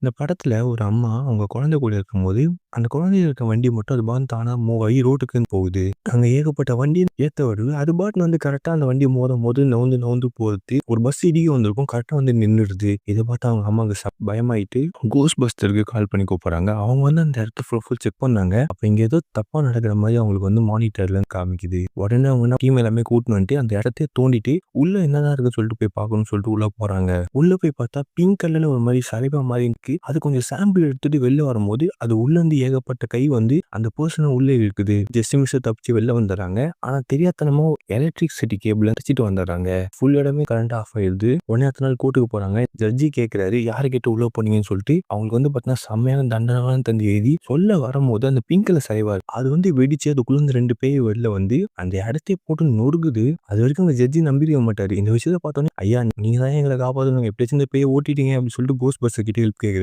இந்த படத்துல ஒரு அம்மா அவங்க குழந்தை கூட இருக்கும்போது, அந்த குழந்தை இருக்க வண்டி மட்டும் அது பாட்டுன்னு தானா மூவ் ஆகி ரோட்டுக்குன்னு போகுது. அங்க ஏகப்பட்ட வண்டி ஏத்த வருது. அது பாட்டுன்னு வந்து கரெக்ட்டா அந்த வண்டி மோதும்போது நவுந்து நவுந்து போறது. ஒரு பஸ் இடிக்க வந்திருக்கும். கரெக்ட்டா வந்து நின்னுடுது. இத பார்த்து அவங்க அம்மாவுக்கு பயமாயிட்டு கோஸ்ட் பஸ்டருக்கு கால் பண்ணி கூப்பிடுறாங்க. அவங்க வந்து அந்த இடத்த ஃபுல் செக் பண்ணாங்க. அப்ப இங்க ஏதோ தப்பா நடக்கிற மாரி அவங்களுக்கு வந்து மானிட்டர்ல காமிக்குது. உடனே அவங்க டீம் எல்லாமே கூட்டின்னு வந்துட்டு அந்த இடத்தையே தோண்டிட்டு, உள்ள என்னதான் இருக்குன்னு சொல்லிட்டு போய் பார்க்கணும்னு சொல்லிட்டு உள்ள போறாங்க. உள்ள போய் பார்த்தா பிங்க் கலர்ல ஒரு மாரி சலைவா மாரி இருக்கு. அது கொஞ்சம் சாம்பிள் எடுத்துட்டு வெளில வரும்போது, அது உள்ளருந்து ஏகப்பட்ட கை வந்து அந்த பெர்சன உள்ள இழுக்குது. ஜஸ்ட் மிஸ்ஸா தப்பிச்சு வெளில வந்துர்றாங்க. ஆனா தெரியாத்தனமா எலக்ட்ரிசிட்டி கேபிள பிரிச்சுட்டு வந்துர்றாங்க. ஃபுல் இடமே கரண்ட் ஆஃப் ஆயிருது. உடனே அடுத்த நாள் கோர்ட்டுக்கு போறாங்க. ஜட்ஜி கேட்கிறாரு, யார கேட்டு உள்ள போனீங்கன்னு சொல்லிட்டு, அவங்களுக்கு வந்து பார்த்தீங்கன்னா செம்மையான தண்டனைலாம் தந்து எழுதி சொல்ல வரும்போது அந்த பிங்க் கலர் சலைவா அது வந்து வெடிச்சு அதுக்குள்ள 2 பேய் வெளில வந்து அந்த இடத்தையே போட்டு நொறுக்குது. அதுவரைக்கும் அந்த ஜட்ஜி நம்பியிருக்க மாட்டாரு. இந்த விஷயத்த பார்த்தோனே, ஐயா நீங்க தான் எங்கள காப்பாத்தணும். எப்படியாச்சும் இந்த பேய ஓட்டிட்டீங்க அப்படின்னு சொல்லிட்டு கோஸ்ட் பஸ்டர் கிட்ட ஹெல்ப் கேட்கிறாரு.